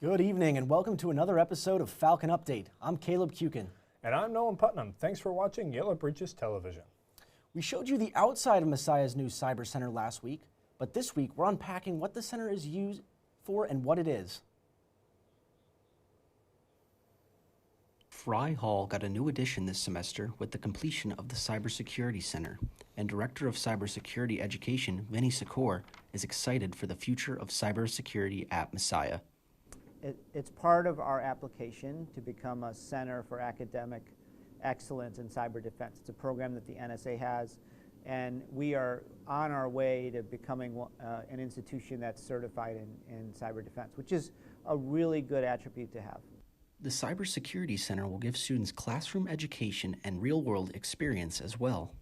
Good evening and welcome to another episode of Falcon Update. I'm Caleb Kukin. And I'm Nolan Putnam. Thanks for watching Yellow Bridges Television. We showed you the outside of Messiah's new Cyber Center last week, but this week we're unpacking what the center is used for and what it is. Fry Hall got a new addition this semester with the completion of the Cybersecurity Center, and Director of Cybersecurity Education, Vinny Secor, is excited for the future of cybersecurity at Messiah. It's part of our application to become a center for academic excellence in cyber defense. It's a program that the NSA has, and we are on our way to becoming an institution that's certified in cyber defense, which is a really good attribute to have. The Cybersecurity Center will give students classroom education and real-world experience as well.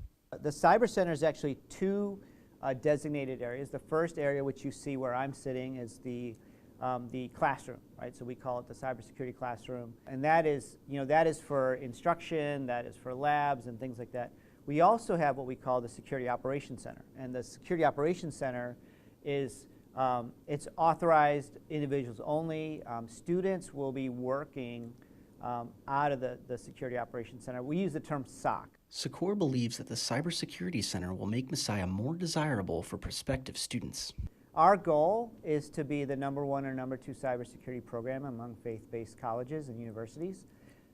The Cyber Center is actually two designated areas. The first area, which you see where I'm sitting, is the classroom, right? So we call it the cybersecurity classroom, and that is for instruction, that is for labs and things like that. We also have what we call the Security Operations Center, and the Security Operations Center is it's authorized individuals only. Students will be working out of the Security Operations Center. We use the term SOC. Secor believes that the Cybersecurity Center will make Messiah more desirable for prospective students. Our goal is to be the #1 or #2 cybersecurity program among faith-based colleges and universities.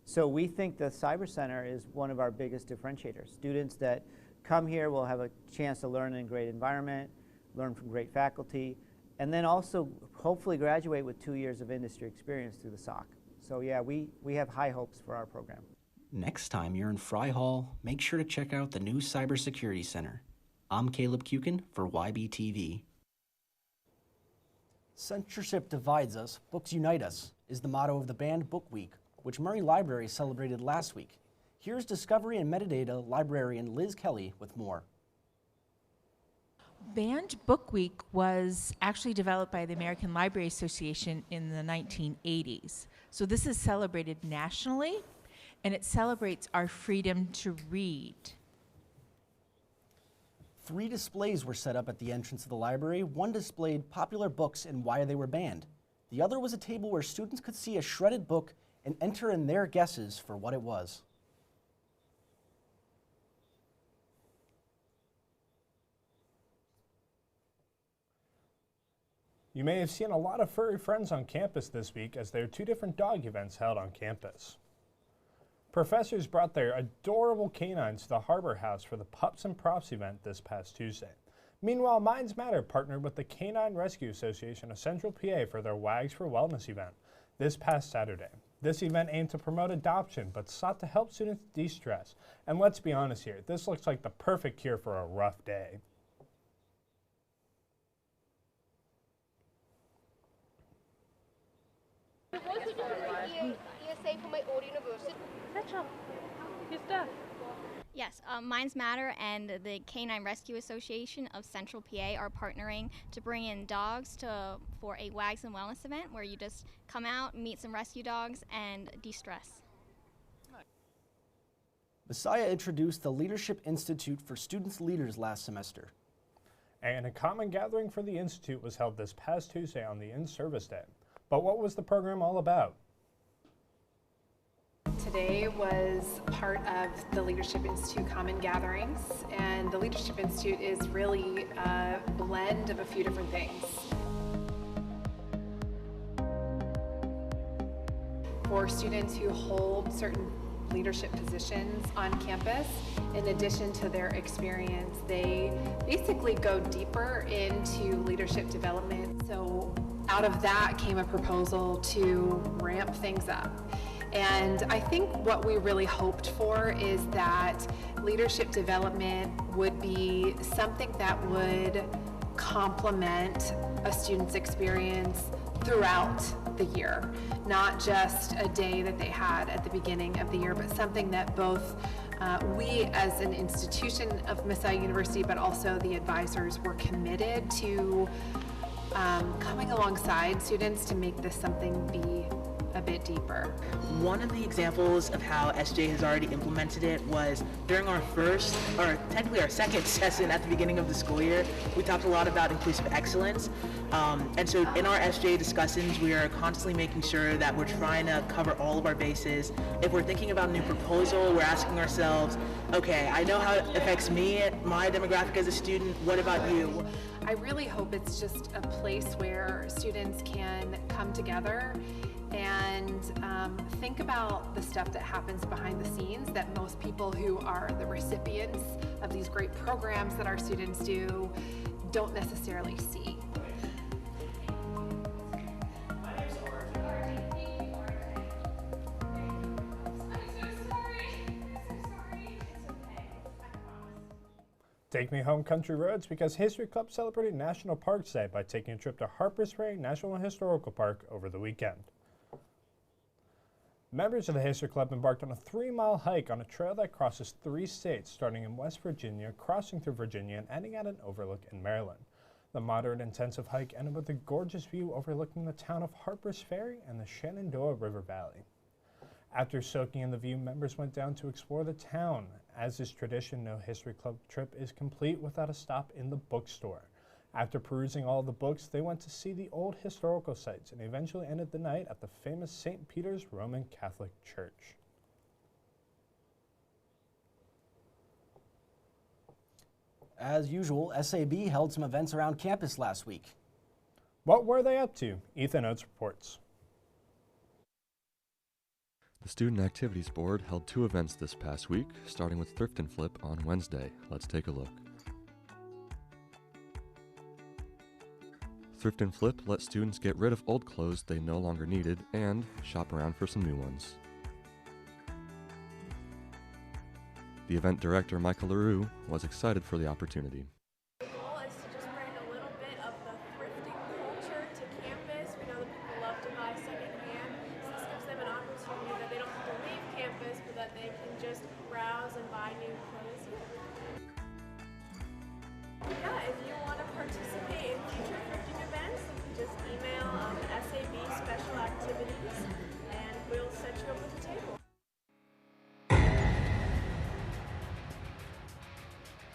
So we think the Cyber Center is one of our biggest differentiators. Students that come here will have a chance to learn in a great environment, learn from great faculty, and then also hopefully graduate with 2 years of industry experience through the SOC. So yeah, we have high hopes for our program. Next time you're in Fry Hall, make sure to check out the new Cybersecurity Center. I'm Caleb Kukin for Ybtv. Censorship divides us, books unite us is the motto of the Banned Book Week, which Murray Library celebrated last week. Here's Discovery and Metadata librarian Liz Kelly with more. Banned Book Week was actually developed by the American Library Association in the 1980s. So this is celebrated nationally, and it celebrates our freedom to read. 3 displays were set up at the entrance of the library. One displayed popular books and why they were banned. The other was a table where students could see a shredded book and enter in their guesses for what it was. You may have seen a lot of furry friends on campus this week as there are 2 different dog events held on campus. Professors brought their adorable canines to the Harbor House for the Pups and Props event this past Tuesday. Meanwhile, Minds Matter partnered with the Canine Rescue Association of Central PA for their Wags for Wellness event this past Saturday. This event aimed to promote adoption but sought to help students de-stress. And let's be honest here, this looks like the perfect cure for a rough day. From my old university. Yes, Minds Matter and the Canine Rescue Association of Central PA are partnering to bring in dogs for a Wags and Wellness event where you just come out, meet some rescue dogs, and de-stress. Messiah introduced the Leadership Institute for Students Leaders last semester. And a common gathering for the Institute was held this past Tuesday on the in-service day. But what was the program all about? Today was part of the Leadership Institute Common Gatherings, and the Leadership Institute is really a blend of a few different things. For students who hold certain leadership positions on campus, in addition to their experience, they basically go deeper into leadership development. So out of that came a proposal to ramp things up. And I think what we really hoped for is that leadership development would be something that would complement a student's experience throughout the year, not just a day that they had at the beginning of the year, but something that both we as an institution of Messiah University, but also the advisors were committed to coming alongside students to make this something be a bit deeper. One of the examples of how SJ has already implemented it was during our first, or technically our second session at the beginning of the school year. We talked a lot about inclusive excellence. And so in our SJ discussions, we are constantly making sure that we're trying to cover all of our bases. If we're thinking about a new proposal, we're asking ourselves, okay, I know how it affects me, my demographic as a student, what about you? I really hope it's just a place where students can come together and think about the stuff that happens behind the scenes that most people who are the recipients of these great programs that our students do don't necessarily see. Take me home country roads because History Club celebrated National Parks Day by taking a trip to Harpers Ferry National Historical Park over the weekend. Members of the History Club embarked on a 3-mile hike on a trail that crosses 3 states, starting in West Virginia, crossing through Virginia, and ending at an overlook in Maryland. The moderate intensive hike ended with a gorgeous view overlooking the town of Harpers Ferry and the Shenandoah River Valley. After soaking in the view, members went down to explore the town. As is tradition, no History Club trip is complete without a stop in the bookstore. After perusing all the books, they went to see the old historical sites and eventually ended the night at the famous St. Peter's Roman Catholic Church. As usual, SAB held some events around campus last week. What were they up to? Ethan Oates reports. The Student Activities Board held 2 events this past week, starting with Thrift and Flip on Wednesday. Let's take a look. Thrift and Flip let students get rid of old clothes they no longer needed and shop around for some new ones. The event director, Michael LaRue, was excited for the opportunity. The goal is to just bring a little bit of the thrifting culture to campus. We know that people love to buy secondhand, so this gives them an opportunity that they don't have to leave campus, but that they can just browse and buy new clothes here. Yeah, if you want to participate in future thrifting events, you can just email SAB Special Activities, and we'll set you up with a table.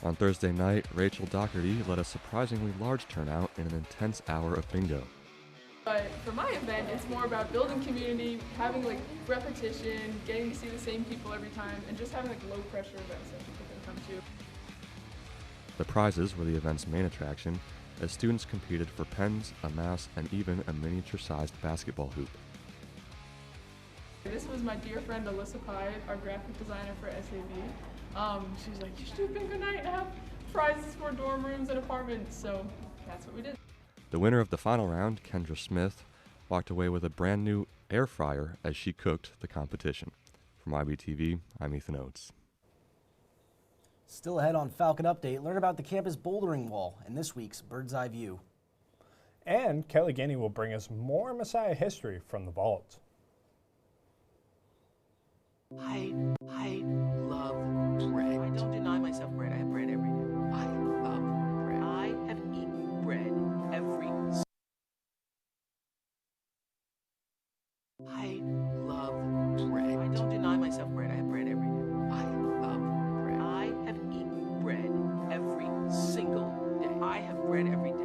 On Thursday night, Rachel Doherty led a surprisingly large turnout in an intense hour of bingo. But for my event, it's more about building community, having like repetition, getting to see the same people every time, and just having like low pressure events that people can come to. The prizes were the event's main attraction, as students competed for pens, a mouse, and even a miniature-sized basketball hoop. This was my dear friend Alyssa Pyatt, our graphic designer for SAB. She was like, you should do a bingo night and have prizes for dorm rooms and apartments, so that's what we did. The winner of the final round, Kendra Smith, walked away with a brand new air fryer as she cooked the competition. From Ybtv, I'm Ethan Oates. Still ahead on Falcon Update, learn about the campus bouldering wall in this week's Bird's Eye View. And Kelly Gainey will bring us more Messiah history from the vault. I love bread. I don't deny myself bread. I have bread every day. I love bread. I have eaten bread every. I love bread. I don't deny myself bread. I have bread every day. I love bread. I have eaten bread every single day. I have bread every day.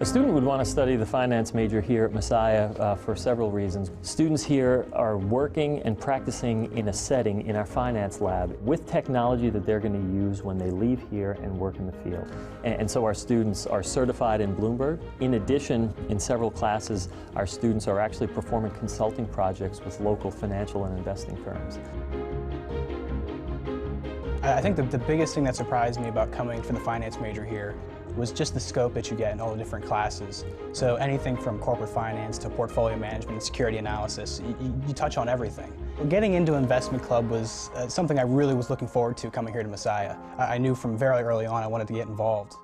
A student would want to study the finance major here at Messiah for several reasons. Students here are working and practicing in a setting in our finance lab with technology that they're going to use when they leave here and work in the field. And so our students are certified in Bloomberg. In addition, in several classes, our students are actually performing consulting projects with local financial and investing firms. I think the biggest thing that surprised me about coming for the finance major here was just the scope that you get in all the different classes. So anything from corporate finance to portfolio management and security analysis, you touch on everything. Getting into investment club was something I really was looking forward to coming here to Messiah. I knew from very early on I wanted to get involved.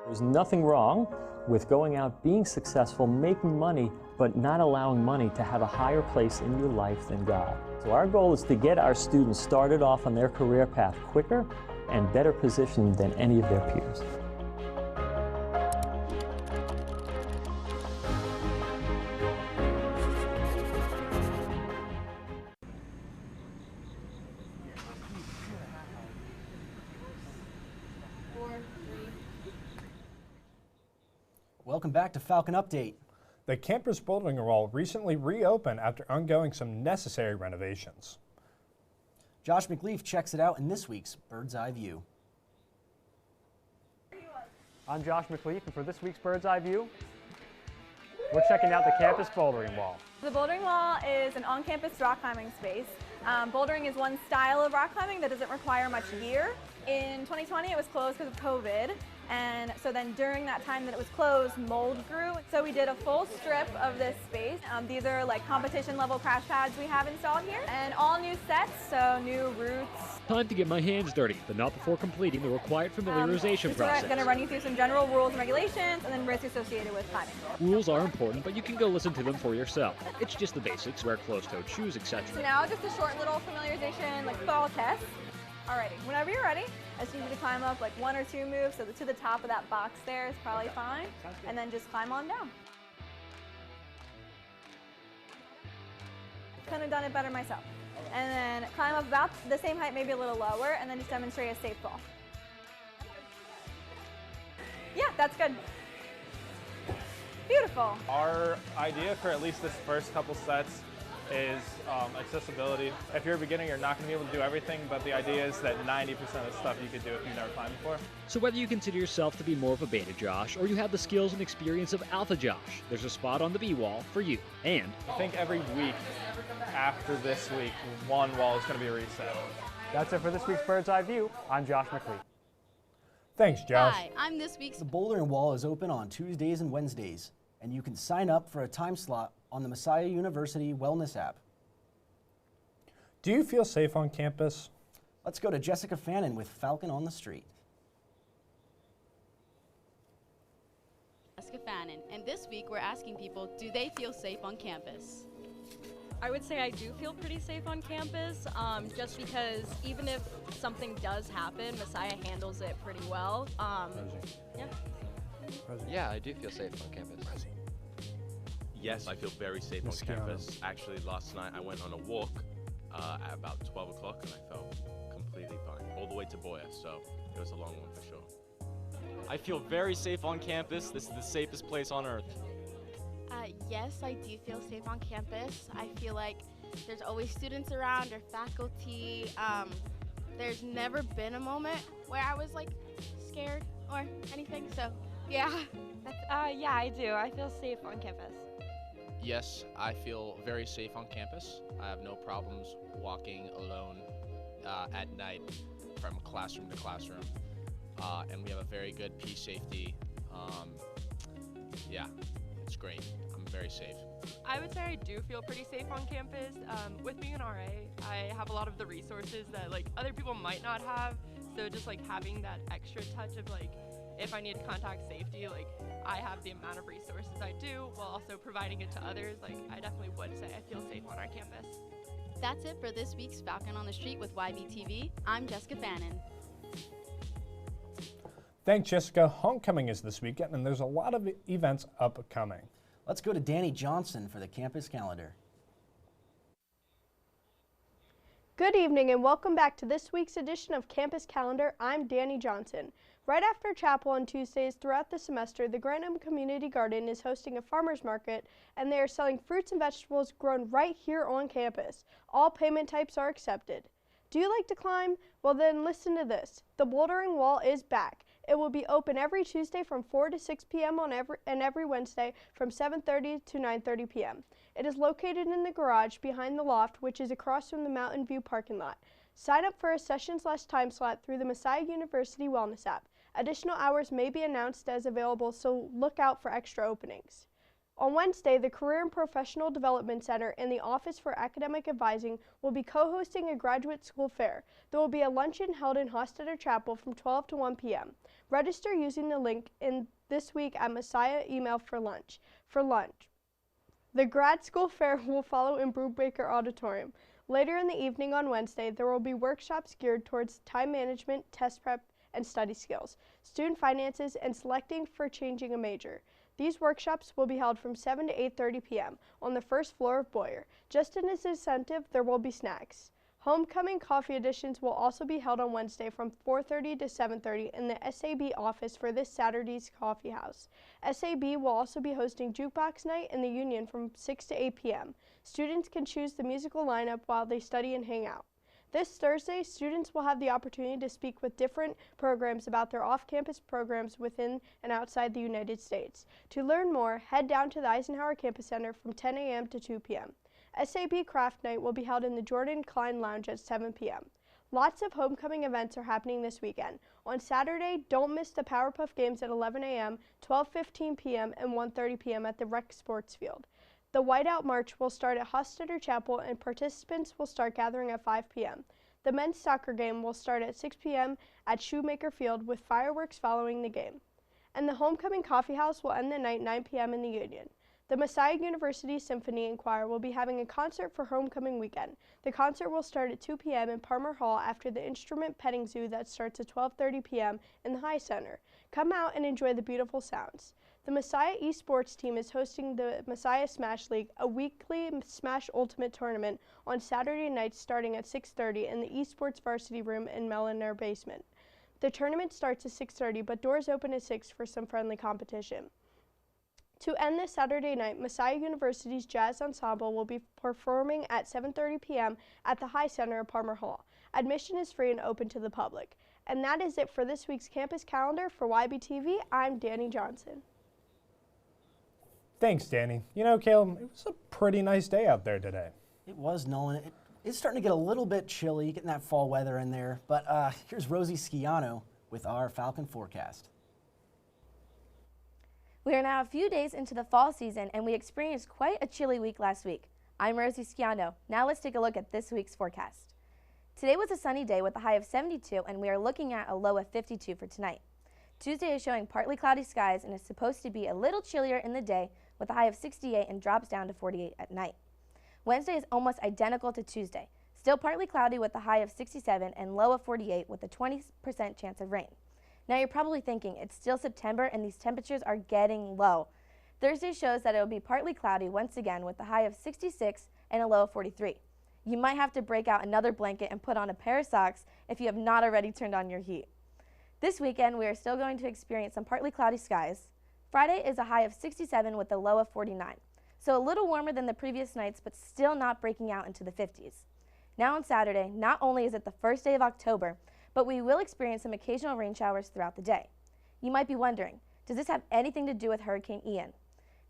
There's nothing wrong with going out, being successful, making money, but not allowing money to have a higher place in your life than God. So our goal is to get our students started off on their career path quicker and better positioned than any of their peers. Welcome back to Falcon Update. The campus bouldering wall recently reopened after undergoing some necessary renovations. Josh McLeaf checks it out in this week's Bird's Eye View. I'm Josh McLeaf, and for this week's Bird's Eye View, we're checking out the campus bouldering wall. The bouldering wall is an on-campus rock climbing space. Bouldering is one style of rock climbing that doesn't require much gear. In 2020, it was closed because of COVID. And so then during that time that it was closed, mold grew. So we did a full strip of this space. These are like competition level crash pads we have installed here. And all new sets, so new routes. Time to get my hands dirty, but not before completing the required familiarization process. We're going to run you through some general rules and regulations and then risks associated with climbing. Rules are important, but you can go listen to them for yourself. It's just the basics, wear closed-toed shoes, etc. So now just a short little familiarization, like fall test. Alrighty, whenever you're ready, I just need you to climb up like 1 or 2 moves, so to the top of that box there is probably fine, and then just climb on down. Couldn't have done it better myself. And then climb up about the same height, maybe a little lower, and then just demonstrate a safe fall. Yeah, that's good. Beautiful. Our idea for at least this first couple sets is accessibility. If you're a beginner, you're not going to be able to do everything, but the idea is that 90% of stuff you could do if you've never climbed before. So whether you consider yourself to be more of a beta Josh, or you have the skills and experience of alpha Josh, there's a spot on the B wall for you. And I think every week after this week, one wall is going to be reset. That's it for this week's Bird's Eye View. I'm Josh McLeaf. Thanks, Josh. Hi, I'm this week's... The bouldering wall is open on Tuesdays and Wednesdays, and you can sign up for a time slot on the Messiah University Wellness app. Do you feel safe on campus? Let's go to Jessica Fannin with Falcon on the Street. Jessica Fannin, and this week we're asking people, do they feel safe on campus? I would say I do feel pretty safe on campus, just because even if something does happen, Messiah handles it pretty well. Yeah. Yeah, I do feel safe on campus. Yes, I feel very safe on campus. Actually, last night I went on a walk at about 12 o'clock and I felt completely fine, all the way to Boyer, so it was a long one for sure. I feel very safe on campus. This is the safest place on earth. Yes, I do feel safe on campus. I feel like there's always students around or faculty. There's never been a moment where I was like scared or anything, so yeah. Yeah, I do. I feel safe on campus. Yes, I feel very safe on campus. I have no problems walking alone at night from classroom to classroom. And we have a very good peace safety. Yeah, it's great. I'm very safe. I would say I do feel pretty safe on campus. With being an RA, I have a lot of the resources that like other people might not have. So just like having that extra touch of like, if I need contact safety, like I have the amount of resources I do while also providing it to others. Like I definitely would say I feel safe on our campus. That's it for this week's Falcon on the Street with Ybtv. I'm Jessica Fannin. Thanks, Jessica. Homecoming is this weekend, and there's a lot of events upcoming. Let's go to Danny Johnson for the campus calendar. Good evening and welcome back to this week's edition of Campus Calendar. I'm Danny Johnson. Right after chapel on Tuesdays throughout the semester, the Grantham Community Garden is hosting a farmer's market, and they are selling fruits and vegetables grown right here on campus. All payment types are accepted. Do you like to climb? Well then listen to this. The bouldering wall is back. It will be open every Tuesday from 4 to 6 p.m. and every Wednesday from 7:30 to 9:30 p.m. It is located in the garage behind the loft, which is across from the Mountain View parking lot. Sign up for a session/time slot through the Messiah University Wellness app. Additional hours may be announced as available, so look out for extra openings. On Wednesday, the Career and Professional Development Center and the Office for Academic Advising will be co-hosting a graduate school fair. There will be a luncheon held in Hostetter Chapel from 12 to 1 p.m. Register using the link in this week at Messiah email for lunch. The grad school fair will follow in Brubaker Auditorium. Later in the evening on Wednesday, there will be workshops geared towards time management, test prep, and study skills, student finances, and selecting for changing a major. These workshops will be held from 7 to 8:30 p.m. on the first floor of Boyer. Just as an incentive, there will be snacks. Homecoming coffee editions will also be held on Wednesday from 4:30 to 7:30 in the SAB office for this Saturday's coffee house. SAB will also be hosting jukebox night in the Union from 6 to 8 p.m. Students can choose the musical lineup while they study and hang out. This Thursday, students will have the opportunity to speak with different programs about their off-campus programs within and outside the United States. To learn more, head down to the Eisenhower Campus Center from 10 a.m. to 2 p.m. SAB Craft Night will be held in the Jordan Klein Lounge at 7 p.m. Lots of homecoming events are happening this weekend. On Saturday, don't miss the Powerpuff Games at 11 a.m., 12:15 p.m., and 1:30 p.m. at the Rec Sports Field. The Whiteout March will start at Hostetter Chapel, and participants will start gathering at 5 p.m. The men's soccer game will start at 6 p.m. at Shoemaker Field, with fireworks following the game. And the Homecoming Coffee House will end the night 9 p.m. in the Union. The Messiah University Symphony and Choir will be having a concert for homecoming weekend. The concert will start at 2 p.m. in Palmer Hall after the instrument petting zoo that starts at 12:30 p.m. in the High Center. Come out and enjoy the beautiful sounds. The Messiah eSports team is hosting the Messiah Smash League, a weekly Smash Ultimate tournament on Saturday nights starting at 6:30 in the eSports Varsity Room in Melliner Basement. The tournament starts at 6:30, but doors open at 6 for some friendly competition. To end this Saturday night, Messiah University's Jazz Ensemble will be performing at 7:30 p.m. at the High Center of Palmer Hall. Admission is free and open to the public. And that is it for this week's campus calendar. For Ybtv, I'm Danny Johnson. Thanks, Danny. You know, Caleb, it was a pretty nice day out there today. It was, Nolan. It's starting to get a little bit chilly, getting that fall weather in there. But here's Rosie Sciano with our Falcon forecast. We are now a few days into the fall season, and we experienced quite a chilly week last week. I'm Rosie Sciano. Now let's take a look at this week's forecast. Today was a sunny day with a high of 72, and we are looking at a low of 52 for tonight. Tuesday is showing partly cloudy skies and is supposed to be a little chillier in the day with a high of 68 and drops down to 48 at night. Wednesday is almost identical to Tuesday, still partly cloudy with a high of 67 and low of 48 with a 20% chance of rain. Now you're probably thinking, it's still September and these temperatures are getting low. Thursday shows that it will be partly cloudy once again with a high of 66 and a low of 43. You might have to break out another blanket and put on a pair of socks if you have not already turned on your heat. This weekend, we are still going to experience some partly cloudy skies. Friday is a high of 67 with a low of 49. So a little warmer than the previous nights, but still not breaking out into the 50s. Now on Saturday, not only is it the first day of October, but we will experience some occasional rain showers throughout the day. You might be wondering, does this have anything to do with Hurricane Ian?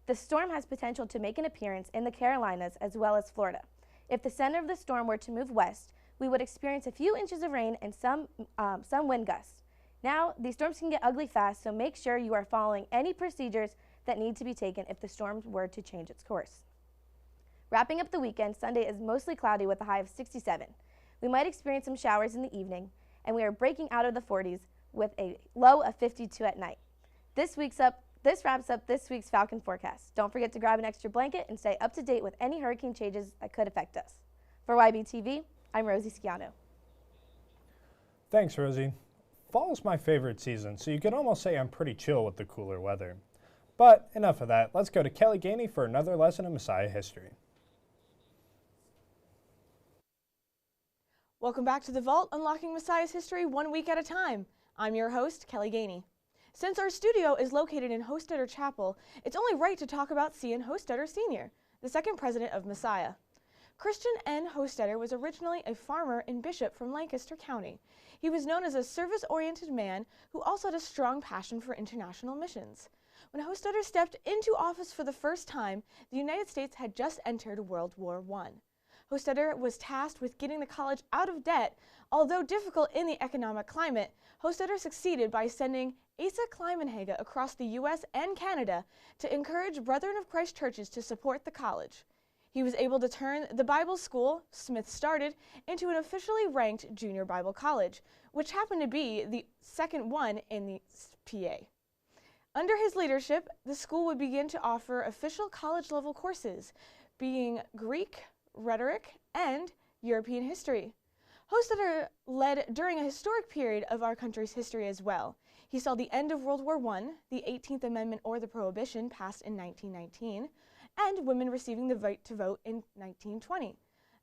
The storm has potential to make an appearance in the Carolinas as well as Florida. If the center of the storm were to move west, we would experience a few inches of rain and some wind gusts. Now, these storms can get ugly fast, so make sure you are following any procedures that need to be taken if the storm were to change its course. Wrapping up the weekend, Sunday is mostly cloudy with a high of 67. We might experience some showers in the evening, and we are breaking out of the 40s with a low of 52 at night. This wraps up this week's Falcon forecast. Don't forget to grab an extra blanket and stay up to date with any hurricane changes that could affect us. For Ybtv, I'm Rosie Sciano. Thanks, Rosie. Fall is my favorite season, so you could almost say I'm pretty chill with the cooler weather. But enough of that. Let's go to Kelly Gainey for another lesson of Messiah history. Welcome back to The Vault, unlocking Messiah's history 1 week at a time. I'm your host, Kelly Gainey. Since our studio is located in Hostetter Chapel, it's only right to talk about C.N. Hostetter Sr., the second president of Messiah. Christian N. Hostetter was originally a farmer and bishop from Lancaster County. He was known as a service-oriented man who also had a strong passion for international missions. When Hostetter stepped into office for the first time, the United States had just entered World War I. Hostetter was tasked with getting the college out of debt. Although difficult in the economic climate, Hostetter succeeded by sending Asa Climenhaga across the U.S. and Canada to encourage Brethren of Christ churches to support the college. He was able to turn the Bible school Smith started into an officially ranked junior Bible college, which happened to be the second one in the PA. Under his leadership, the school would begin to offer official college-level courses, being Greek, rhetoric, and European history. Hostetter led during a historic period of our country's history as well. He saw the end of World War I, the 18th Amendment or the Prohibition passed in 1919, and women receiving the right to vote in 1920.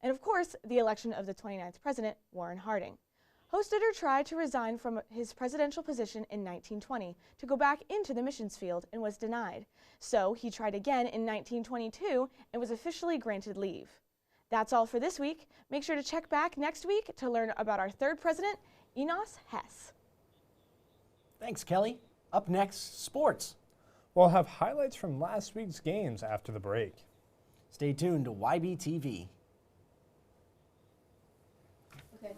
And of course, the election of the 29th president, Warren Harding. Hostetter tried to resign from his presidential position in 1920 to go back into the missions field and was denied. So he tried again in 1922 and was officially granted leave. That's all for this week. Make sure to check back next week to learn about our third president, Enos Hess. Thanks, Kelly. Up next, sports. We'll have highlights from last week's games after the break. Stay tuned to Ybtv. Okay.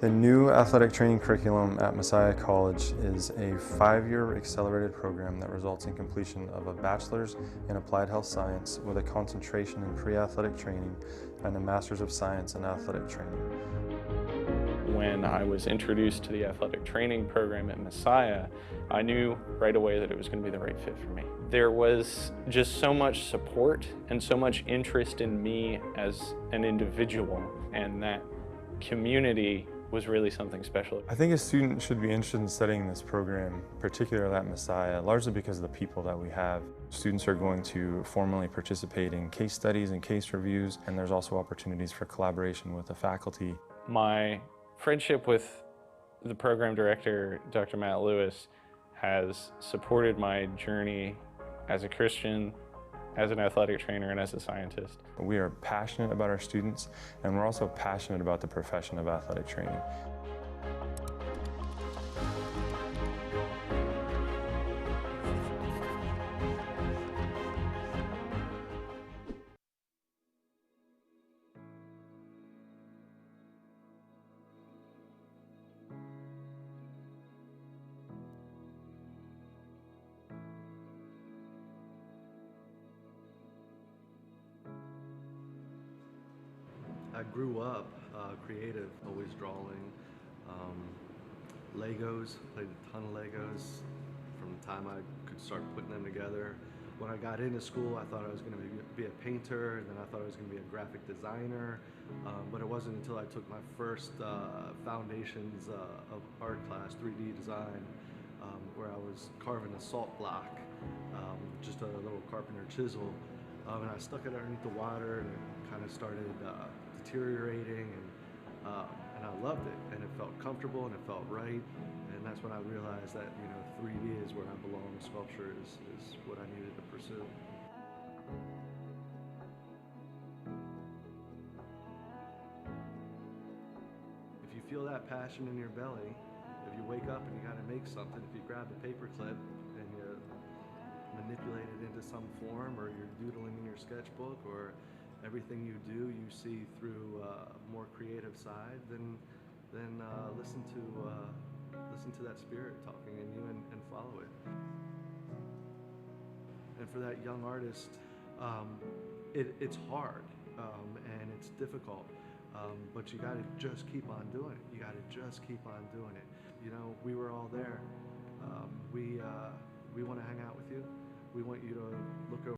The new athletic training curriculum at Messiah College is a 5-year accelerated program that results in completion of a bachelor's in applied health science with a concentration in pre-athletic training and a master's of science in athletic training. When I was introduced to the athletic training program at Messiah, I knew right away that it was going to be the right fit for me. There was just so much support and so much interest in me as an individual, and that community was really something special. I think a student should be interested in studying this program, particularly at Messiah, largely because of the people that we have. Students are going to formally participate in case studies and case reviews, and there's also opportunities for collaboration with the faculty. My friendship with the program director, Dr. Matt Lewis, has supported my journey as a Christian, as an athletic trainer, and as a scientist. We are passionate about our students, and we're also passionate about the profession of athletic training. I grew up creative, always drawing, Legos, played a ton of Legos from the time I could start putting them together. When I got into school, I thought I was going to be a painter, and then I thought I was going to be a graphic designer, but it wasn't until I took my first foundations of art class, 3D design, where I was carving a salt block, just a little carpenter chisel, and I stuck it underneath the water, and it kind of started deteriorating, and I loved it, and it felt comfortable, and it felt right, and that's when I realized that 3D is where I belong. Sculpture is what I needed to pursue. If you feel that passion in your belly, if you wake up and you got to make something, if you grab a paper clip and you manipulate it into some form, or you're doodling in your sketchbook, or everything you do you see through a more creative side, then listen to that spirit talking in you and follow it. And for that young artist, it's hard and it's difficult, but you got to just keep on doing it. You got to just keep on doing it. We were all there. We want to hang out with you. We want you to look over.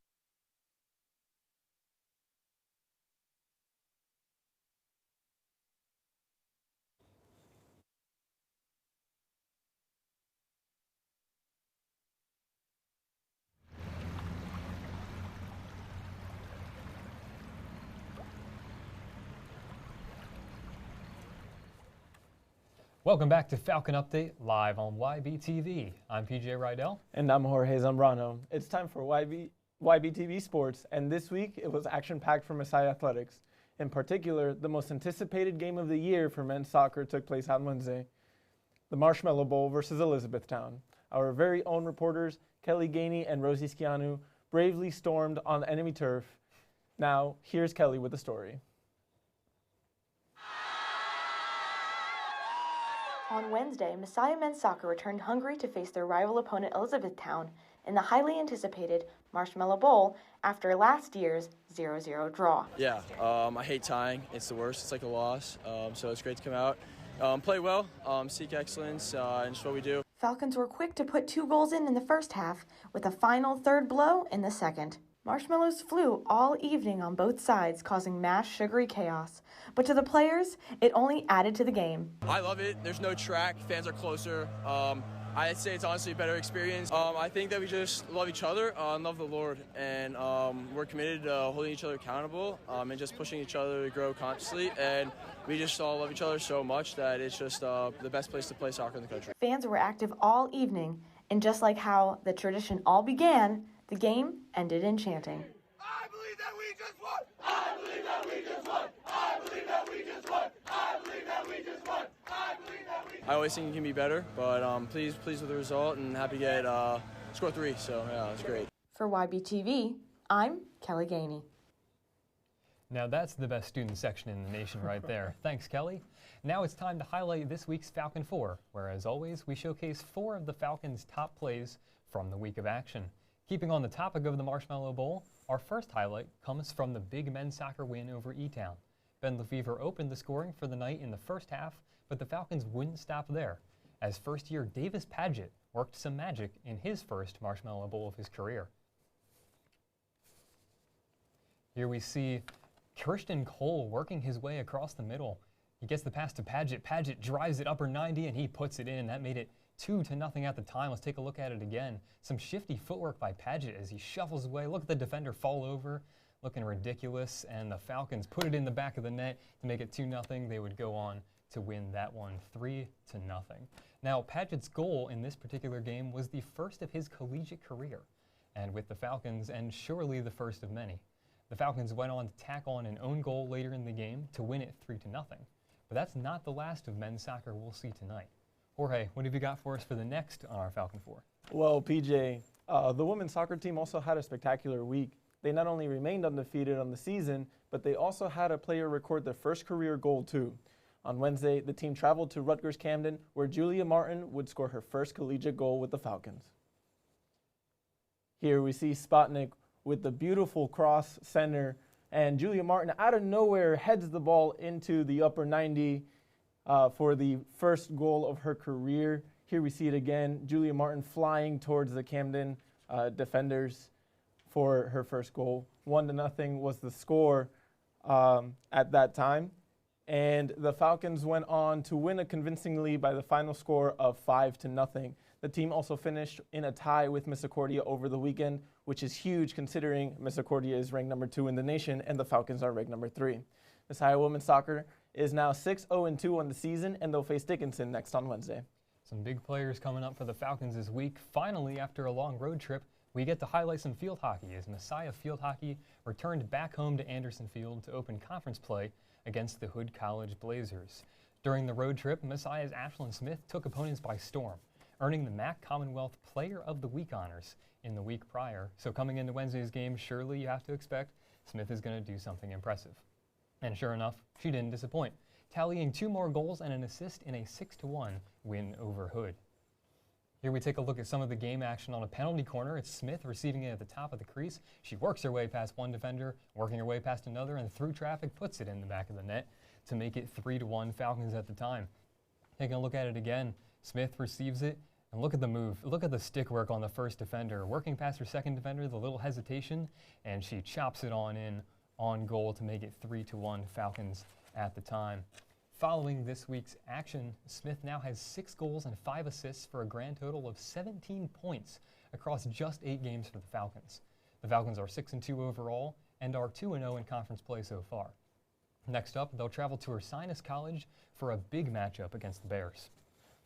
Welcome back to Falcon Update, live on Ybtv. I'm PJ Rydell. And I'm Jorge Zambrano. It's time for Ybtv Sports, and this week it was action-packed for Messiah Athletics. In particular, the most anticipated game of the year for men's soccer took place on Wednesday, the Marshmallow Bowl versus Elizabethtown. Our very own reporters, Kelly Gainey and Rosie Schiano, bravely stormed on enemy turf. Now, here's Kelly with the story. On Wednesday, Messiah men's soccer returned hungry to face their rival opponent Elizabethtown in the highly anticipated Marshmallow Bowl after last year's 0-0 draw. Yeah, I hate tying. It's the worst. It's like a loss. So it's great to come out, play well, seek excellence, and just what we do. Falcons were quick to put 2 goals in the first half, with a final third blow in the second. Marshmallows flew all evening on both sides, causing mass sugary chaos. But to the players, it only added to the game. I love it. There's no track. Fans are closer. I'd say it's honestly a better experience. I think that we just love each other and love the Lord. And we're committed to holding each other accountable and just pushing each other to grow consciously. And we just all love each other so much that it's just the best place to play soccer in the country. Fans were active all evening, and just like how the tradition all began, the game ended in chanting. I believe that we just won! I believe that we just won! I believe that we just won! I believe that we just won! I believe that we just won! I always think it can be better, but pleased with the result and happy to get score 3. So yeah, it's great. For Ybtv, I'm Kelly Gainey. Now that's the best student section in the nation right there. Thanks, Kelly. Now it's time to highlight this week's Falcon 4, where as always, we showcase 4 of the Falcons' top plays from the week of action. Keeping on the topic of the Marshmallow Bowl, our first highlight comes from the big men's soccer win over E-Town. Ben Lefevre opened the scoring for the night in the first half, but the Falcons wouldn't stop there, as first-year Davis Padgett worked some magic in his first Marshmallow Bowl of his career. Here we see Christian Cole working his way across the middle. He gets the pass to Padgett. Padgett drives it upper 90 and he puts it in. That made it 2-0 at the time. Let's take a look at it again. Some shifty footwork by Padgett as he shuffles away. Look at the defender fall over, looking ridiculous, and the Falcons put it in the back of the net to make it 2-0. They would go on to win that one 3-0. Now, Padgett's goal in this particular game was the first of his collegiate career, and with the Falcons, and surely the first of many. The Falcons went on to tack on an own goal later in the game to win it 3-0. But that's not the last of men's soccer we'll see tonight. Jorge, what have you got for us for the next on our Falcon 4? Well, PJ, the women's soccer team also had a spectacular week. They not only remained undefeated on the season, but they also had a player record their first career goal too. On Wednesday, the team traveled to Rutgers Camden, where Julia Martin would score her first collegiate goal with the Falcons. Here we see Spotnik with the beautiful cross center, and Julia Martin out of nowhere heads the ball into the upper 90 for the first goal of her career. Here we see it again, Julia Martin flying towards the Camden defenders for her first goal. 1-0 was the score at that time. And the Falcons went on to win it convincingly by the final score of 5-0. The team also finished in a tie with Misericordia over the weekend, which is huge considering Misericordia is ranked number 2 in the nation and the Falcons are ranked number 3. Messiah women's soccer is now 6-0-2 on the season, and they'll face Dickinson next on Wednesday. Some big players coming up for the Falcons this week. Finally, after a long road trip, we get to highlight some field hockey as Messiah Field Hockey returned back home to Anderson Field to open conference play against the Hood College Blazers. During the road trip, Messiah's Ashlyn Smith took opponents by storm, earning the MAC Commonwealth Player of the Week honors in the week prior. So coming into Wednesday's game, surely you have to expect Smith is going to do something impressive. And sure enough, she didn't disappoint, tallying 2 more goals and an assist in a 6-1 win over Hood. Here we take a look at some of the game action on a penalty corner. It's Smith receiving it at the top of the crease. She works her way past one defender, working her way past another, and through traffic puts it in the back of the net to make it 3-1 Falcons at the time. Taking a look at it again, Smith receives it, and look at the move. Look at the stick work on the first defender. Working past her second defender, the little hesitation, and she chops it on in on goal to make it 3-1 Falcons at the time. Following this week's action, Smith now has 6 goals and 5 assists for a grand total of 17 points across just 8 games for the Falcons. The Falcons are 6-2 overall and are 2-0 in conference play so far. Next up, they'll travel to Ursinus College for a big matchup against the Bears.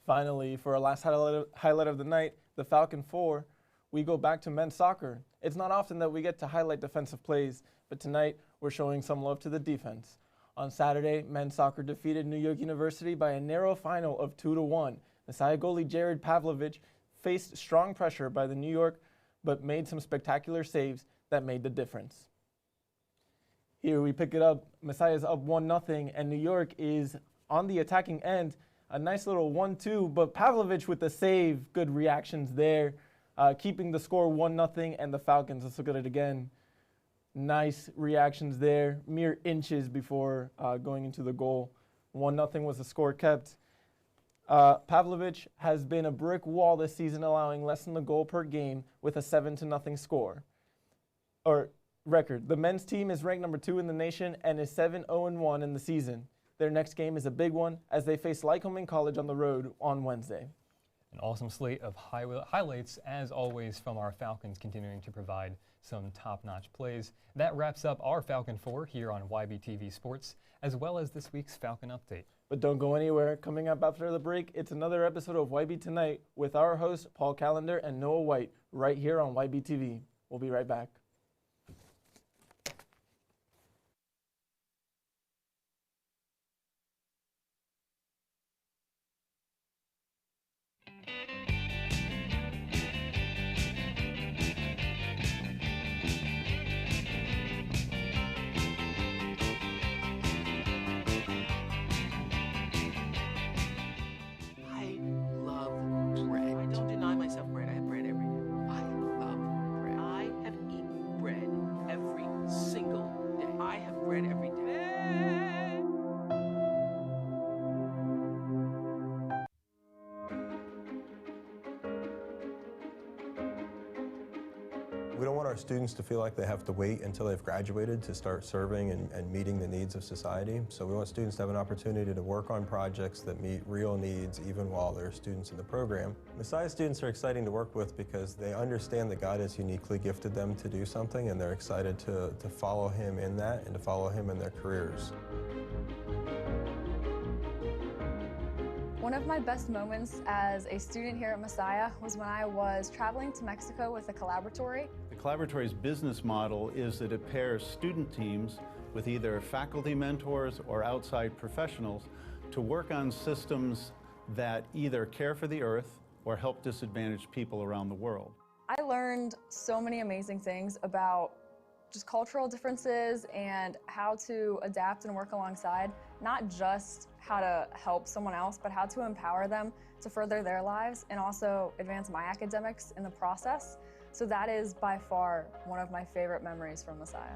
Finally, for our last highlight of the night, the Falcon 4, we go back to men's soccer. It's not often that we get to highlight defensive plays, but tonight we're showing some love to the defense. On Saturday, men's soccer defeated New York University by a narrow final of 2-1. Messiah goalie Jared Pavlovich faced strong pressure by the New York, but made some spectacular saves that made the difference. Here we pick it up. Messiah's up 1-0, and New York is on the attacking end. A nice little 1-2, but Pavlovich with the save. Good reactions there. Keeping the score 1-0, and the Falcons, let's look at it again. Nice reactions there. Mere inches before going into the goal. 1-0 was the score kept. Pavlovich has been a brick wall this season, allowing less than a goal per game with a 7-0 score. Or record. The men's team is ranked number 2 in the nation and is 7-0-1 in the season. Their next game is a big one as they face Lycoming College on the road on Wednesday. An awesome slate of highlights, as always, from our Falcons, continuing to provide some top-notch plays. That wraps up our Falcon 4 here on Ybtv Sports, as well as this week's Falcon Update. But don't go anywhere. Coming up after the break, it's another episode of YB Tonight with our hosts, Paul Callender and Noah White, right here on Ybtv. We'll be right back. We don't want our students to feel like they have to wait until they've graduated to start serving and meeting the needs of society. So we want students to have an opportunity to work on projects that meet real needs even while they're students in the program. Messiah students are exciting to work with because they understand that God has uniquely gifted them to do something, and they're excited to follow Him in that and to follow Him in their careers. One of my best moments as a student here at Messiah was when I was traveling to Mexico with a collaboratory. The collaboratory's business model is that it pairs student teams with either faculty mentors or outside professionals to work on systems that either care for the earth or help disadvantaged people around the world. I learned so many amazing things about just cultural differences and how to adapt and work alongside, not just how to help someone else, but how to empower them to further their lives and also advance my academics in the process. So that is by far one of my favorite memories from Messiah.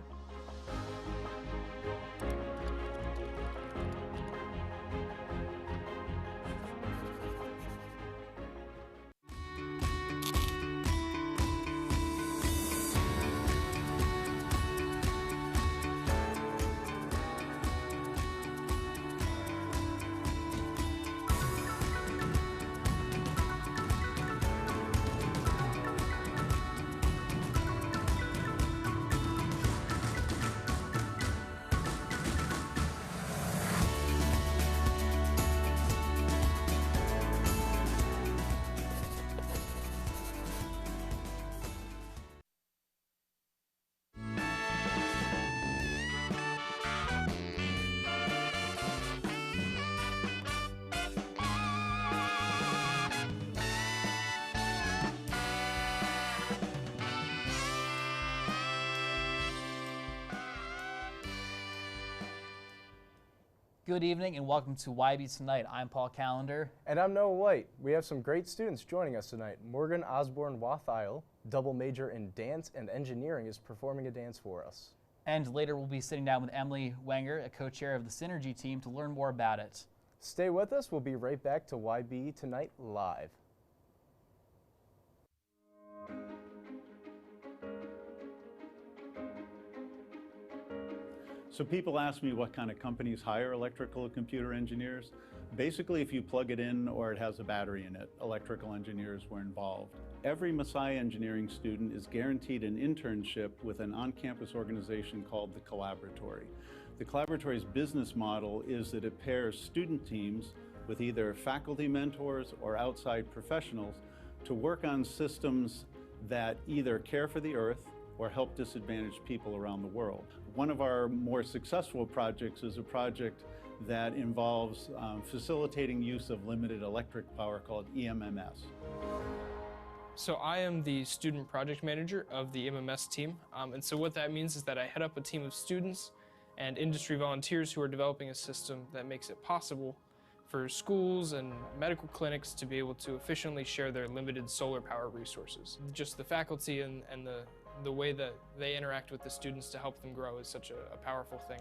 Good evening and welcome to YB Tonight. I'm Paul Callender. And I'm Noah White. We have some great students joining us tonight. Morgan Osborne Wathiel, double major in dance and engineering, is performing a dance for us. And later we'll be sitting down with Emily Wenger, a co-chair of the Synergy team, to learn more about it. Stay with us. We'll be right back to YB Tonight Live. So people ask me what kind of companies hire electrical and computer engineers. Basically, if you plug it in or it has a battery in it, electrical engineers were involved. Every Messiah engineering student is guaranteed an internship with an on-campus organization called the Collaboratory. The Collaboratory's business model is that it pairs student teams with either faculty mentors or outside professionals to work on systems that either care for the earth or help disadvantaged people around the world. One of our more successful projects is a project that involves facilitating use of limited electric power called EMMS. So I am the student project manager of the MMS team, and so what that means is that I head up a team of students and industry volunteers who are developing a system that makes it possible for schools and medical clinics to be able to efficiently share their limited solar power resources. Just the faculty and the way that they interact with the students to help them grow is such a powerful thing.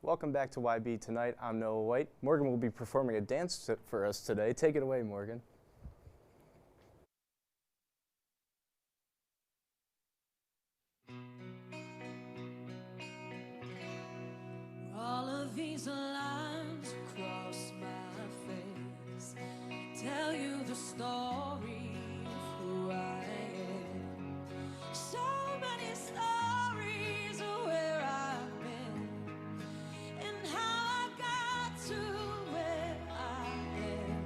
Welcome back to YB Tonight. I'm Noah White. Morgan will be performing a dance for us today. Take it away, Morgan. All of these lines across my face tell you the story of who I am. So many stories of where I've been and how I got to where I am.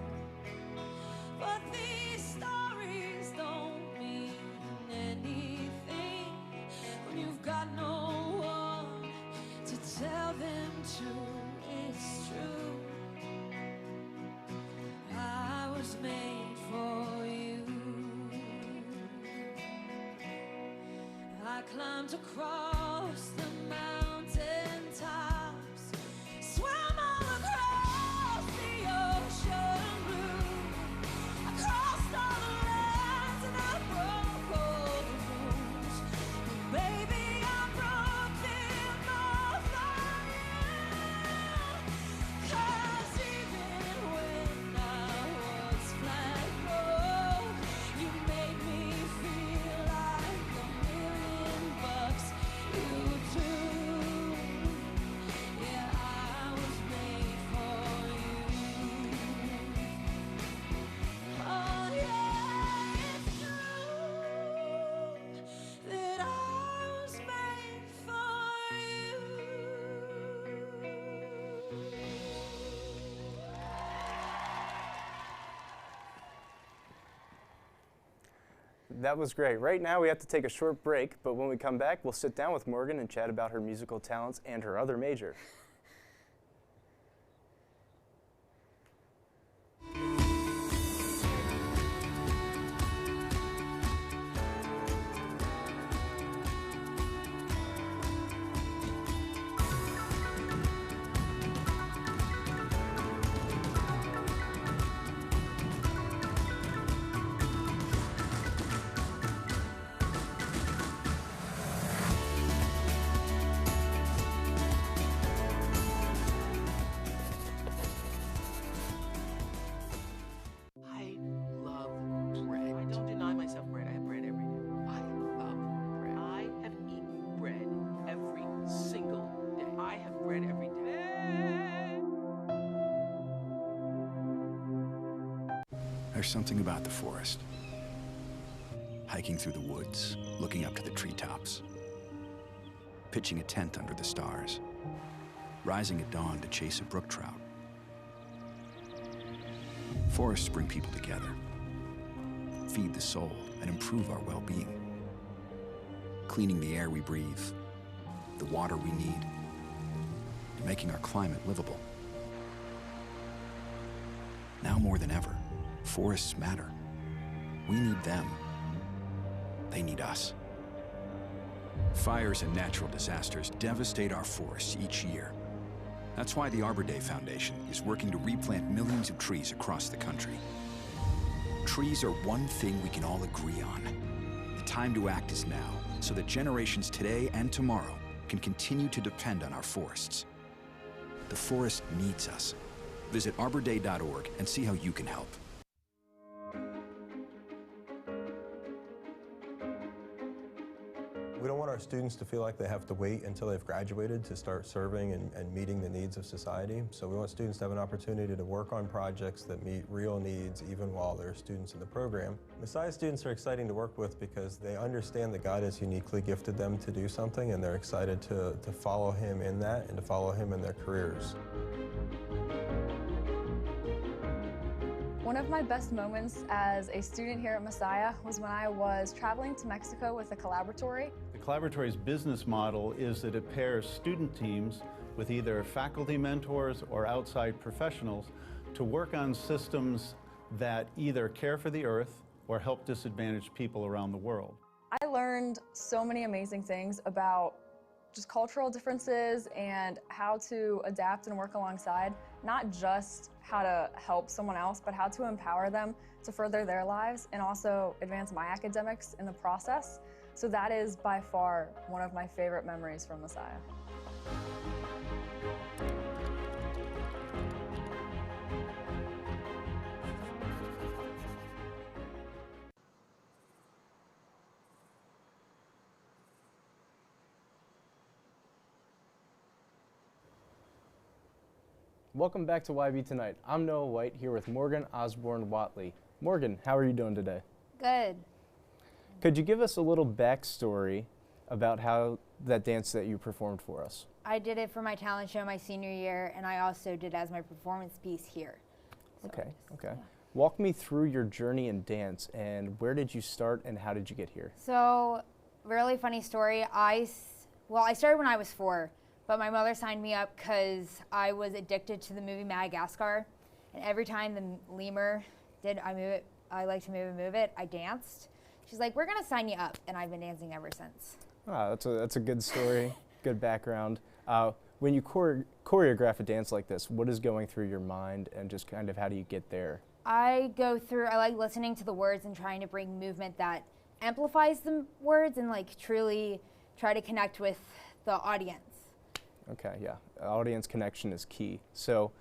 But these stories don't mean anything when you've got no one to tell them to. It's true. I was made for you. I climbed across the mountain tops, swam all across the ocean blue. I crossed all the lands and I broke all the rules. But baby, I broke them all for you. 'Cause even when I was flat broke, you made me feel like $1,000,000. You do. Yeah, I was made for you. Oh yeah, it's true that I was made for you. That was great. Right now we have to take a short break, but when we come back, we'll sit down with Morgan and chat about her musical talents and her other major. I love bread. I don't deny myself bread. I have bread every day. I love bread. I have eaten bread every single day. I have bread every day. There's something about the forest. hiking through the woods, looking up to the treetops, pitching a tent under the stars, rising at dawn to chase a brook trout. Forests bring people together, feed the soul, and improve our well-being, cleaning the air we breathe, the water we need, and making our climate livable. Now more than ever, forests matter. We need them. They need us. Fires and natural disasters devastate our forests each year. That's why the Arbor Day Foundation is working to replant millions of trees across the country. Trees are one thing we can all agree on. The time to act is now, so that generations today and tomorrow can continue to depend on our forests. The forest needs us. Visit arborday.org and see how you can help. We don't want our students to feel like they have to wait until they've graduated to start serving and meeting the needs of society. So we want students to have an opportunity to work on projects that meet real needs even while they're students in the program. Messiah students are exciting to work with because they understand that God has uniquely gifted them to do something, and they're excited to follow Him in that and to follow Him in their careers. One of my best moments as a student here at Messiah was when I was traveling to Mexico with the Collaboratory. The Collaboratory's business model is that it pairs student teams with either faculty mentors or outside professionals to work on systems that either care for the earth or help disadvantaged people around the world. I learned so many amazing things about just cultural differences and how to adapt and work alongside, not just how to help someone else, but how to empower them to further their lives and also advance my academics in the process. So that is by far one of my favorite memories from Messiah. Welcome back to YB Tonight. I'm Noah White here with Morgan Osborne Watley. Morgan, how are you doing today? Good. Could you give us a little backstory about how that dance that you performed for us? I did it for my talent show my senior year, and I also did it as my performance piece here. So Okay. Yeah. Walk me through your journey in dance, and where did you start and how did you get here? So, really funny story. I started when I was 4, but my mother signed me up because I was addicted to the movie Madagascar, and every time the lemur did I like to move it, I danced. She's like, we're gonna sign you up, and I've been dancing ever since. Ah, that's a good story, good background. When you choreograph a dance like this, what is going through your mind, and just kind of how do you get there? I like listening to the words and trying to bring movement that amplifies the words and like truly try to connect with the audience. Okay, yeah, audience connection is key. So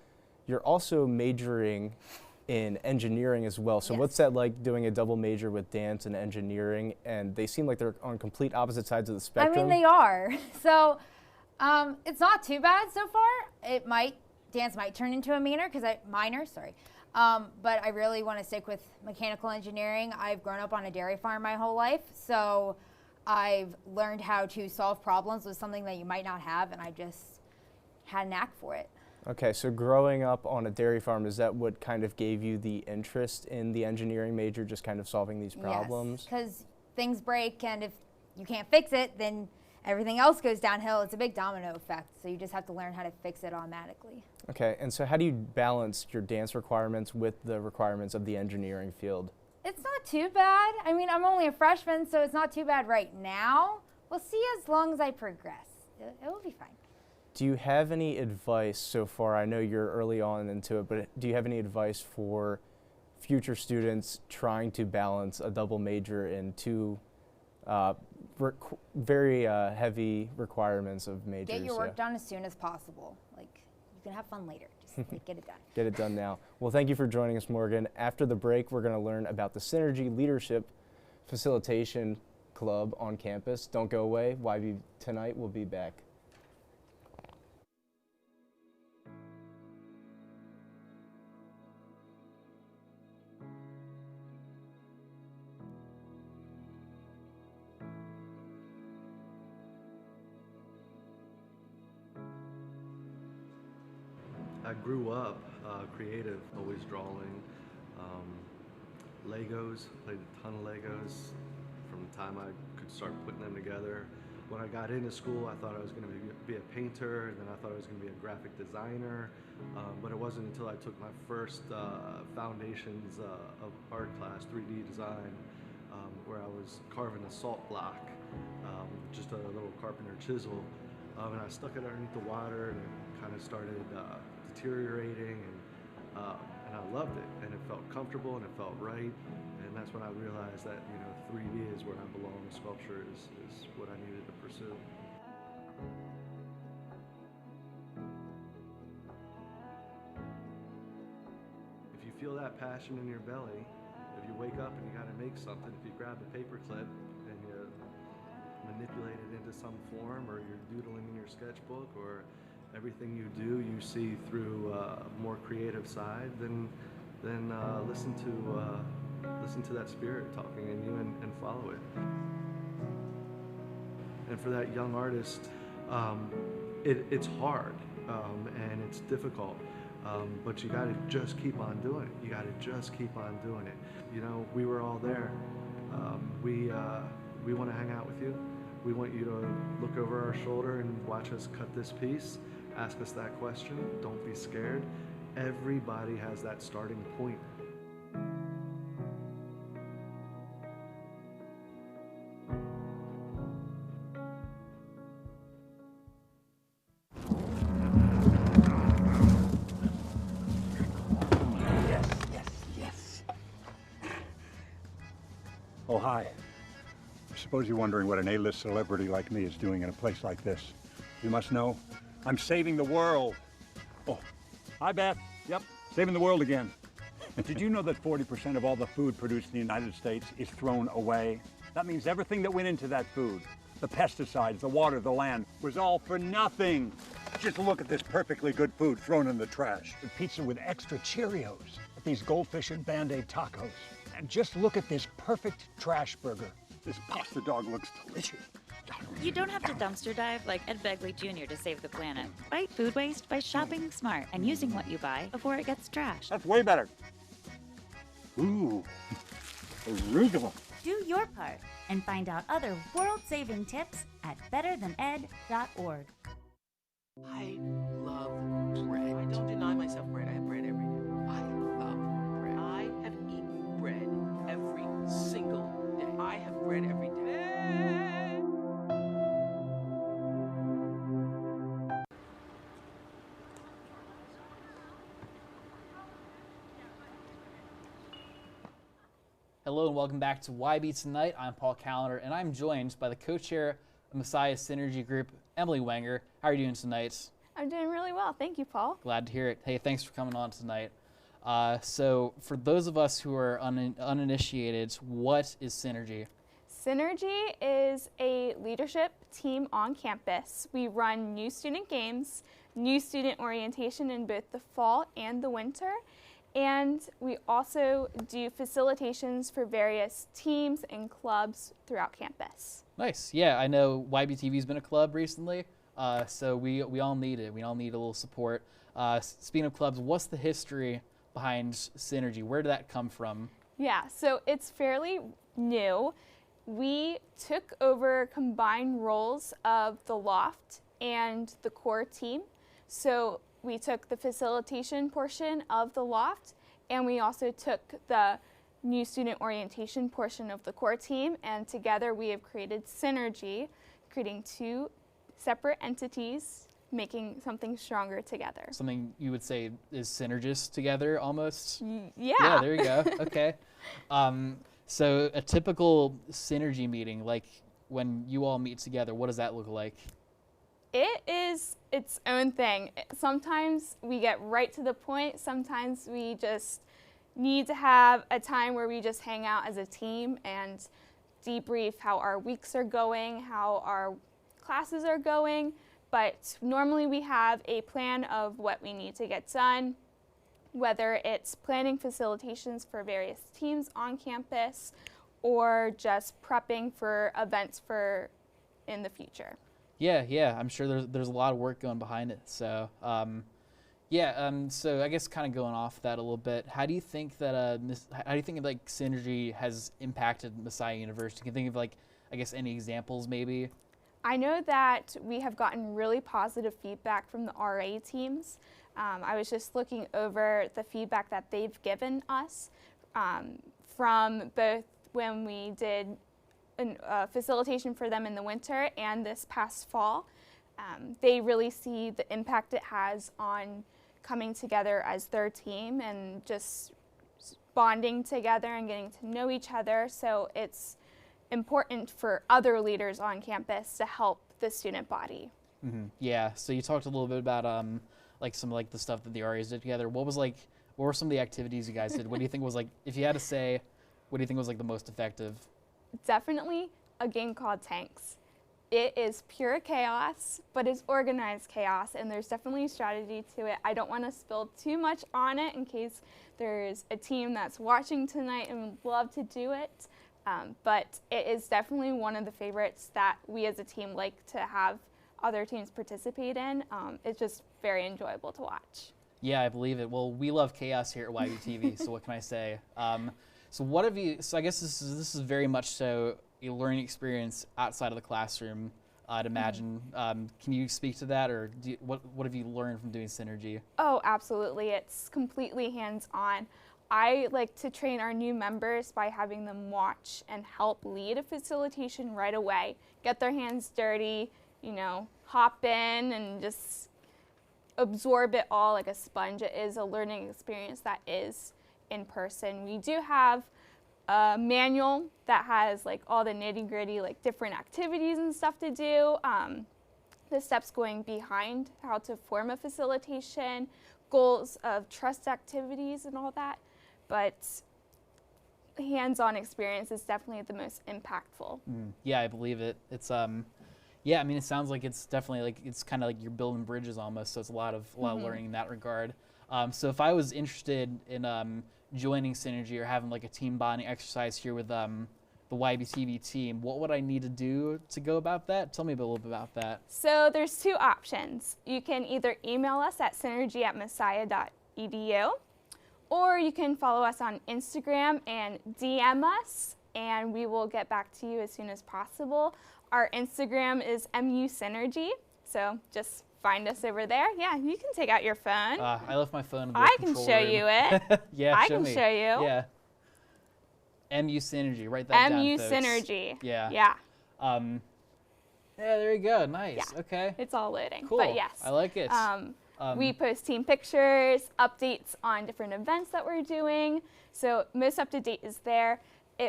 you're also majoring in engineering as well. So Yes. What's that like doing a double major with dance and engineering? And they seem like they're on complete opposite sides of the spectrum. I mean, they are. So it's not too bad so far. Dance might turn into a minor, but I really want to stick with mechanical engineering. I've grown up on a dairy farm my whole life, so I've learned how to solve problems with something that you might not have, and I just had a knack for it. Okay, so growing up on a dairy farm, is that what kind of gave you the interest in the engineering major, just kind of solving these problems? Yes, because things break, and if you can't fix it, then everything else goes downhill. It's a big domino effect, so you just have to learn how to fix it automatically. Okay, and so how do you balance your dance requirements with the requirements of the engineering field? It's not too bad. I mean, I'm only a freshman, so it's not too bad right now. We'll see as long as I progress. It will be fine. Do you have any advice so far? I know you're early on into it, but do you have any advice for future students trying to balance a double major in two very heavy requirements of majors? Get your work done as soon as possible. Like, you can have fun later. Just like, get it done. Get it done now. Well, thank you for joining us, Morgan. After the break, we're going to learn about the Synergy Leadership Facilitation Club on campus. Don't go away. YB Tonight will be back. grew up creative, always drawing. Legos, played a ton of Legos from the time I could start putting them together. When I got into school, I thought I was going to be a painter, and then I thought I was going to be a graphic designer, but it wasn't until I took my first foundations of art class, 3D design, where I was carving a salt block, just a little carpenter chisel, and I stuck it underneath the water, and it kind of started deteriorating, and I loved it, and it felt comfortable, and it felt right, and that's when I realized that 3D is where I belong. Sculpture is what I needed to pursue. If you feel that passion in your belly, if you wake up and you got to make something, if you grab a paper clip and you manipulate it into some form, or you're doodling in your sketchbook, or everything you do you see through a more creative side, then listen to that spirit talking in you and follow it. And for that young artist, it's hard and it's difficult, but you gotta just keep on doing it. You gotta just keep on doing it. We were all there. We want to hang out with you. We want you to look over our shoulder and watch us cut this piece. Ask us that question. Don't be scared. Everybody has that starting point. Yes. Oh, hi. I suppose you're wondering what an A-list celebrity like me is doing in a place like this. You must know, I'm saving the world. Oh, hi, Beth. Yep, saving the world again. Did you know that 40% of all the food produced in the United States is thrown away? That means everything that went into that food, the pesticides, the water, the land, was all for nothing. Just look at this perfectly good food thrown in the trash. The pizza with extra Cheerios, these goldfish and Band-Aid tacos. And just look at this perfect trash burger. This pasta dog looks delicious. You don't have to dumpster dive like Ed Begley Jr. to save the planet. Fight food waste by shopping smart and using what you buy before it gets trashed. That's way better. Ooh, arugula. Do your part and find out other world-saving tips at betterthaned.org. I love bread. I don't deny myself bread. I have bread every day. I love bread. I have eaten bread every single day. I have bread every day. Hello and welcome back to YB Tonight. I'm Paul Callender and I'm joined by the co-chair of Messiah Synergy Group, Emily Wenger. How are you doing tonight? I'm doing really well. Thank you, Paul. Glad to hear it. Hey, thanks for coming on tonight. So for those of us who are uninitiated, what is Synergy? Synergy is a leadership team on campus. We run new student games, new student orientation in both the fall and the winter, and we also do facilitations for various teams and clubs throughout campus. Nice. Yeah, I know Ybtv has been a club recently, so we all need it. We all need a little support. Speaking of clubs, what's the history behind Synergy? Where did that come from? Yeah, so it's fairly new. We took over combined roles of the Loft and the core team. So we took the facilitation portion of the Loft, and we also took the new student orientation portion of the core team, and together we have created Synergy, creating two separate entities, making something stronger together. Something you would say is synergist together almost? Yeah. Yeah, there you go. Okay. So a typical Synergy meeting, like when you all meet together, what does that look like? It is its own thing. Sometimes we get right to the point. Sometimes we just need to have a time where we just hang out as a team and debrief how our weeks are going, how our classes are going. But normally we have a plan of what we need to get done, whether it's planning facilitations for various teams on campus or just prepping for events for in the future. Yeah, I'm sure there's a lot of work going behind it. So, Yeah, so I guess kind of going off that a little bit, how do you think that how do you think like Synergy has impacted Messiah University? Can you think of like, I guess, any examples maybe? I know that we have gotten really positive feedback from the RA teams. I was just looking over the feedback that they've given us from both when we did facilitation for them in the winter and this past fall. They really see the impact it has on coming together as their team and just bonding together and getting to know each other. So it's important for other leaders on campus to help the student body. Mm-hmm. Yeah, so you talked a little bit about like some like the stuff that the RAs did together. What were some of the activities you guys did? What do you think was like, if you had to say, what do you think was like the most effective? Definitely a game called Tanks. It is pure chaos, but it's organized chaos, and there's definitely a strategy to it. I don't want to spill too much on it in case there's a team that's watching tonight and would love to do it. But it is definitely one of the favorites that we as a team like to have other teams participate in. It's just very enjoyable to watch. Yeah, I believe it. Well, we love chaos here at Ybtv, so what can I say? So what have you, so I guess this is very much so a learning experience outside of the classroom, I'd imagine. Can you speak to that, or what have you learned from doing Synergy? Oh, absolutely. It's completely hands-on. I like to train our new members by having them watch and help lead a facilitation right away. Get their hands dirty, you know, hop in and just absorb it all like a sponge. It is a learning experience that is in person. We do have a manual that has like all the nitty-gritty, like different activities and stuff to do. The steps going behind how to form a facilitation, goals of trust activities and all that. But hands-on experience is definitely the most impactful. Yeah, I believe it. It's yeah, I mean, it sounds like it's definitely like it's kind of like you're building bridges almost. So it's a lot of learning in that regard. So if I was interested in joining Synergy or having like a team bonding exercise here with the Ybtv team, what would I need to do to go about that? Tell me a little bit about that. So there's two options. You can either email us at synergy@messiah.edu, or you can follow us on Instagram and DM us, and we will get back to you as soon as possible. Our Instagram is MUSynergy, so just find us over there. Yeah, you can take out your phone. I left my phone in the I can control show room. you it. Yeah, I show can me. show you. Yeah. MUSynergy, write that down, folks. MUSynergy. Yeah. Yeah. Yeah, there you go. Nice. Yeah. Okay. It's all loading. Cool. But yes. I like it. We post team pictures, updates on different events that we're doing. So most up to date is there.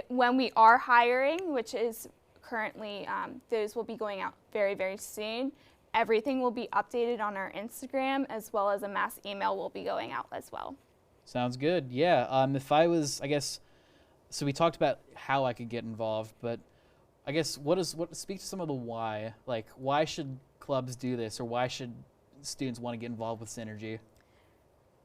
When we are hiring, which is currently, those will be going out very, very soon. Everything will be updated on our Instagram, as well as a mass email will be going out as well. Sounds good. Yeah. If I was, I guess, so we talked about how I could get involved, but I guess speak to some of the why. Like, why should clubs do this, or why should students want to get involved with Synergy?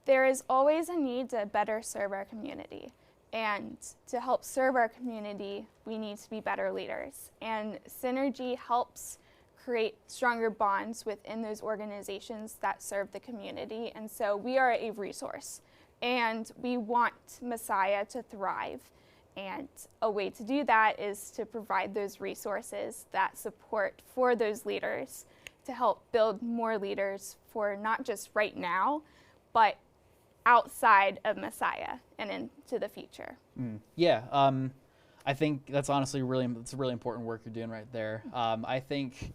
There is always a need to better serve our community. And to help serve our community, we need to be better leaders. And Synergy helps create stronger bonds within those organizations that serve the community. And so we are a resource, and we want Messiah to thrive. And a way to do that is to provide those resources, that support for those leaders, to help build more leaders for not just right now, but outside of Messiah and into the future. Yeah, I think that's honestly it's really important work you're doing right there. I think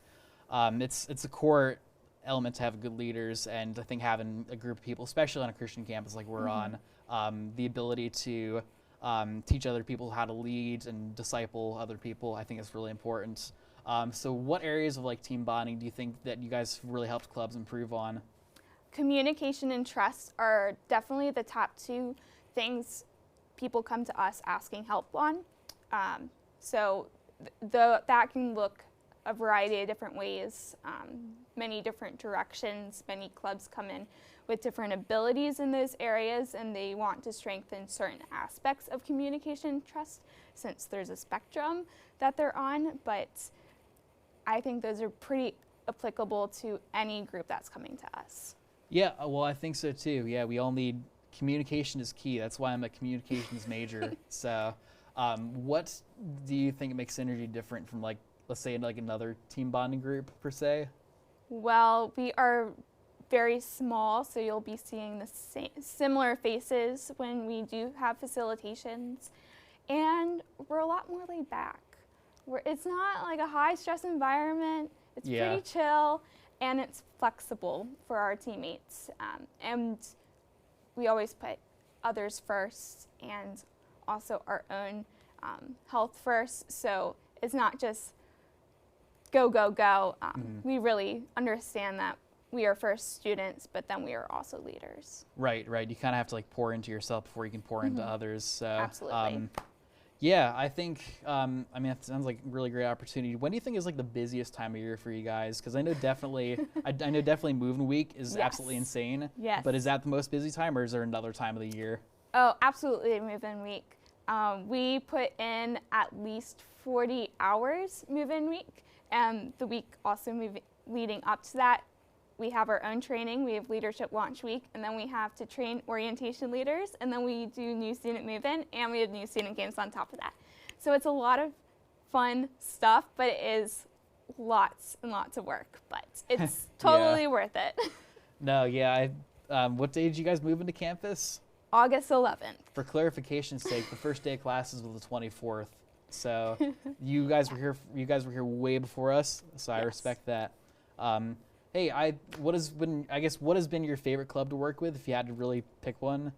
it's a core element to have good leaders, and I think having a group of people, especially on a Christian campus like we're on, the ability to teach other people how to lead and disciple other people, I think is really important. So what areas of like team bonding do you think that you guys really helped clubs improve on? Communication and trust are definitely the top two things people come to us asking help on. So that can look a variety of different ways, many different directions. Many clubs come in with different abilities in those areas, and they want to strengthen certain aspects of communication and trust, since there's a spectrum that they're on. But I think those are pretty applicable to any group that's coming to us. Yeah, well, I think so too. Yeah, we all need communication is key. That's why I'm a communications major. So, what do you think makes Synergy different from, like, let's say, like another team bonding group per se? Well, we are very small, so you'll be seeing the similar faces when we do have facilitations, and we're a lot more laid back. It's not like a high stress environment. It's pretty chill, and it's flexible for our teammates. And we always put others first and also our own health first. So it's not just go, go, go. We really understand that we are first students, but then we are also leaders. Right, right. You kind of have to like pour into yourself before you can pour into others. So, absolutely. Yeah, I think, I mean, it sounds like a really great opportunity. When do you think is like the busiest time of year for you guys? Because I know definitely, I know definitely moving week is absolutely insane. Yes. But is that the most busy time, or is there another time of the year? Oh, absolutely, move-in week. We put in at least 40 hours move-in week, and the week also leading up to that, we have our own training. We have leadership launch week, and then we have to train orientation leaders, and then we do new student move-in, and we have new student games on top of that. So it's a lot of fun stuff, but it is lots and lots of work, but it's totally worth it. No, yeah. What day did you guys move into campus? August 11th. For clarification's sake, the first day of classes was the 24th. So you guys were here. You guys were here way before us, so I respect that. Hey, what has been your favorite club to work with, if you had to really pick one?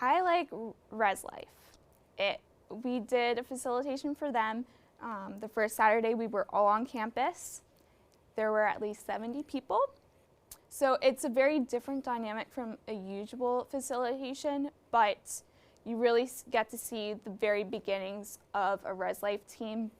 I like Res Life. We did a facilitation for them. The first Saturday we were all on campus. There were at least 70 people. So it's a very different dynamic from a usual facilitation, but you really get to see the very beginnings of a Res Life team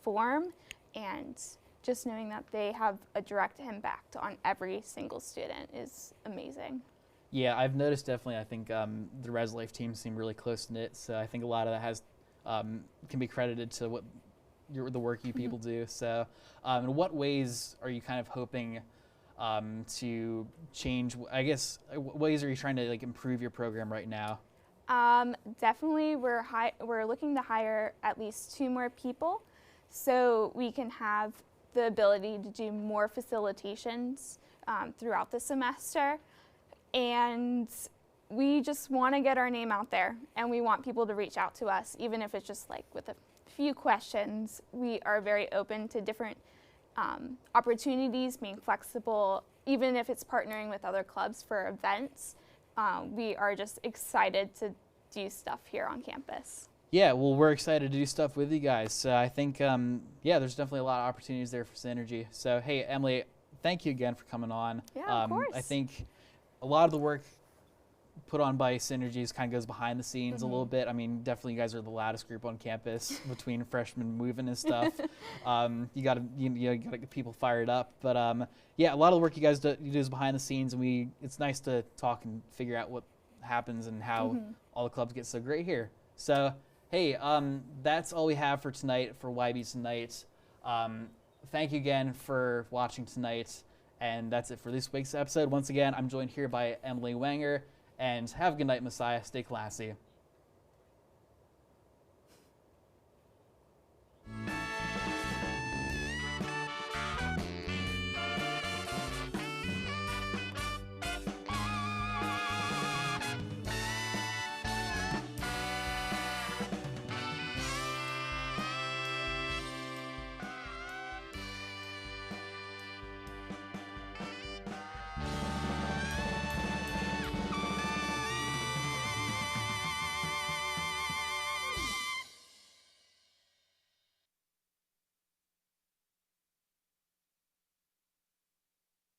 form, and just knowing that they have a direct impact on every single student is amazing. Yeah, I've noticed definitely. I think the Res Life team seem really close knit, so I think a lot of that has can be credited to what the work you people do. So, in what ways are you kind of hoping to change? I guess what ways are you trying to like improve your program right now? Definitely, we're looking to hire at least 2 more people, so we can have the ability to do more facilitations throughout the semester. And we just want to get our name out there, and we want people to reach out to us, even if it's just like with a few questions. We are very open to different opportunities, being flexible, even if it's partnering with other clubs for events. We are just excited to do stuff here on campus. Yeah, well, we're excited to do stuff with you guys. So I think, yeah, there's definitely a lot of opportunities there for Synergy. So, hey, Emily, thank you again for coming on. Yeah, of course. I think a lot of the work put on by Synergies kind of goes behind the scenes a little bit. I mean, definitely you guys are the loudest group on campus between freshmen moving and stuff. You gotta get people fired up. But yeah, a lot of the work you guys do is behind the scenes, and it's nice to talk and figure out what happens and how all the clubs get so great here. So, hey, that's all we have for tonight, for YB Tonight. Thank you again for watching tonight, and that's it for this week's episode. Once again, I'm joined here by Emily Wenger, and have a good night, Messiah. Stay classy.